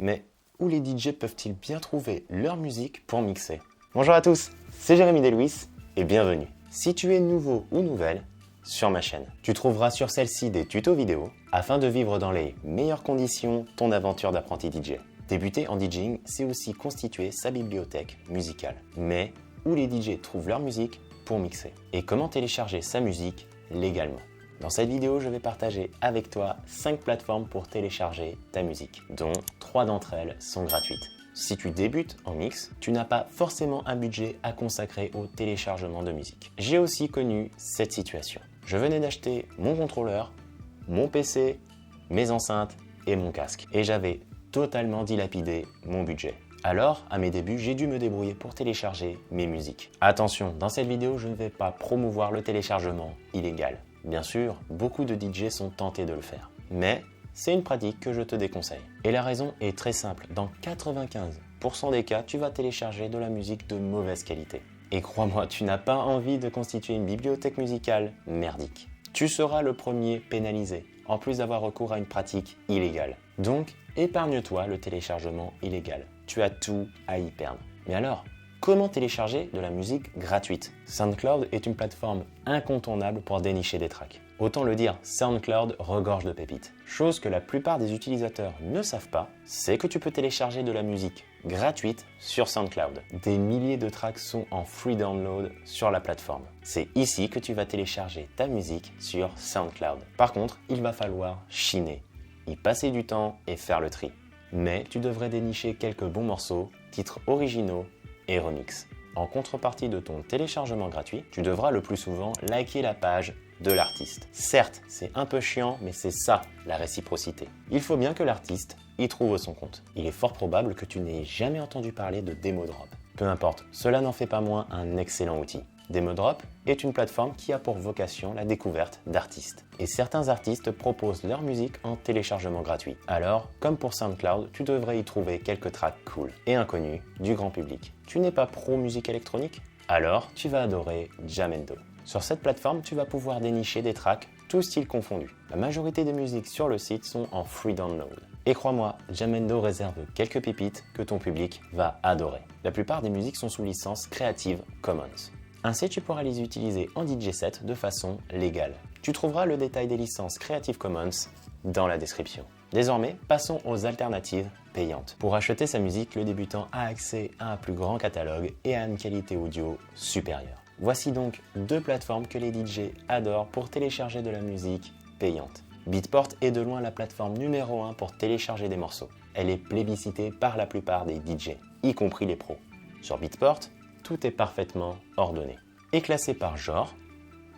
Mais où les DJ peuvent-ils bien trouver leur musique pour mixer? Bonjour à tous, c'est Jérémy Delouis et bienvenue. Si tu es nouveau ou nouvelle sur ma chaîne, tu trouveras sur celle-ci des tutos vidéo afin de vivre dans les meilleures conditions ton aventure d'apprenti DJ. Débuter en DJing, c'est aussi constituer sa bibliothèque musicale. Mais où les DJ trouvent leur musique pour mixer? Et comment télécharger sa musique légalement? Dans cette vidéo, je vais partager avec toi 5 plateformes pour télécharger ta musique, dont 3 d'entre elles sont gratuites. Si tu débutes en mix, tu n'as pas forcément un budget à consacrer au téléchargement de musique. J'ai aussi connu cette situation. Je venais d'acheter mon contrôleur, mon PC, mes enceintes et mon casque. Et j'avais totalement dilapidé mon budget. Alors, à mes débuts, j'ai dû me débrouiller pour télécharger mes musiques. Attention, dans cette vidéo, je ne vais pas promouvoir le téléchargement illégal. Bien sûr, beaucoup de DJ sont tentés de le faire. Mais c'est une pratique que je te déconseille. Et la raison est très simple. Dans 95% des cas, tu vas télécharger de la musique de mauvaise qualité. Et crois-moi, tu n'as pas envie de constituer une bibliothèque musicale merdique. Tu seras le premier pénalisé, en plus d'avoir recours à une pratique illégale. Donc, épargne-toi le téléchargement illégal. Tu as tout à y perdre. Mais alors, comment télécharger de la musique gratuite? SoundCloud est une plateforme incontournable pour dénicher des tracks. Autant le dire, SoundCloud regorge de pépites. Chose que la plupart des utilisateurs ne savent pas, c'est que tu peux télécharger de la musique gratuite sur SoundCloud. Des milliers de tracks sont en free download sur la plateforme. C'est ici que tu vas télécharger ta musique sur SoundCloud. Par contre, il va falloir chiner, y passer du temps et faire le tri. Mais tu devrais dénicher quelques bons morceaux, titres originaux et remix. En contrepartie de ton téléchargement gratuit, tu devras le plus souvent liker la page de l'artiste. Certes, c'est un peu chiant, mais c'est ça la réciprocité. Il faut bien que l'artiste y trouve son compte. Il est fort probable que tu n'aies jamais entendu parler de Demodrop. Peu importe, cela n'en fait pas moins un excellent outil. Demodrop est une plateforme qui a pour vocation la découverte d'artistes. Et certains artistes proposent leur musique en téléchargement gratuit. Alors, comme pour SoundCloud, tu devrais y trouver quelques tracks cool et inconnus du grand public. Tu n'es pas pro musique électronique? Alors, tu vas adorer Jamendo. Sur cette plateforme, tu vas pouvoir dénicher des tracks tous styles confondus. La majorité des musiques sur le site sont en free download. Et crois-moi, Jamendo réserve quelques pépites que ton public va adorer. La plupart des musiques sont sous licence Creative Commons. Ainsi, tu pourras les utiliser en DJ set de façon légale. Tu trouveras le détail des licences Creative Commons dans la description. Désormais, passons aux alternatives payantes. Pour acheter sa musique, le débutant a accès à un plus grand catalogue et à une qualité audio supérieure. Voici donc 2 plateformes que les DJ adorent pour télécharger de la musique payante. Beatport est de loin la plateforme numéro 1 pour télécharger des morceaux. Elle est plébiscitée par la plupart des DJ, y compris les pros. Sur Beatport, tout est parfaitement ordonné et classé par genre,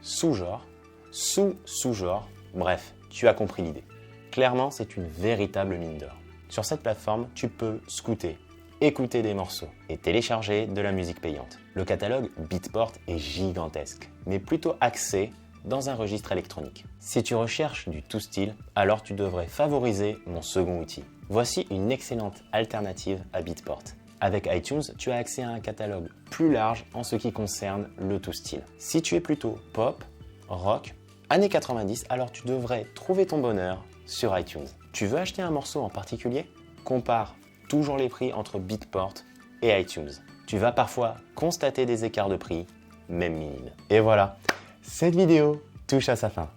sous-genre, sous-sous-genre, bref, tu as compris l'idée. Clairement, c'est une véritable mine d'or. Sur cette plateforme, tu peux scouter, écouter des morceaux et télécharger de la musique payante. Le catalogue Beatport est gigantesque, mais plutôt axé dans un registre électronique. Si tu recherches du tout style, alors tu devrais favoriser mon second outil. Voici une excellente alternative à Beatport. Avec iTunes, tu as accès à un catalogue plus large en ce qui concerne le tout style. Si tu es plutôt pop, rock, années 90, alors tu devrais trouver ton bonheur sur iTunes. Tu veux acheter un morceau en particulier? Compare toujours les prix entre Beatport et iTunes. Tu vas parfois constater des écarts de prix, même minimes. Et voilà, cette vidéo touche à sa fin.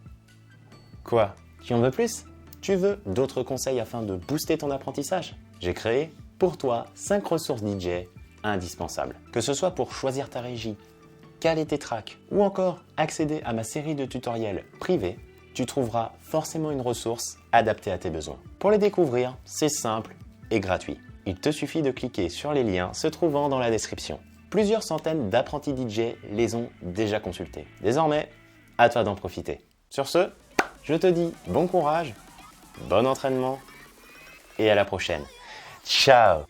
Quoi? Tu en veux plus? Tu veux d'autres conseils afin de booster ton apprentissage? J'ai créé pour toi 5 ressources DJ indispensables. Que ce soit pour choisir ta régie, caler tes tracks ou encore accéder à ma série de tutoriels privés, tu trouveras forcément une ressource adaptée à tes besoins. Pour les découvrir, c'est simple et gratuit. Il te suffit de cliquer sur les liens se trouvant dans la description. Plusieurs centaines d'apprentis DJ les ont déjà consultés. Désormais, à toi d'en profiter. Sur ce, je te dis bon courage, bon entraînement et à la prochaine. Ciao!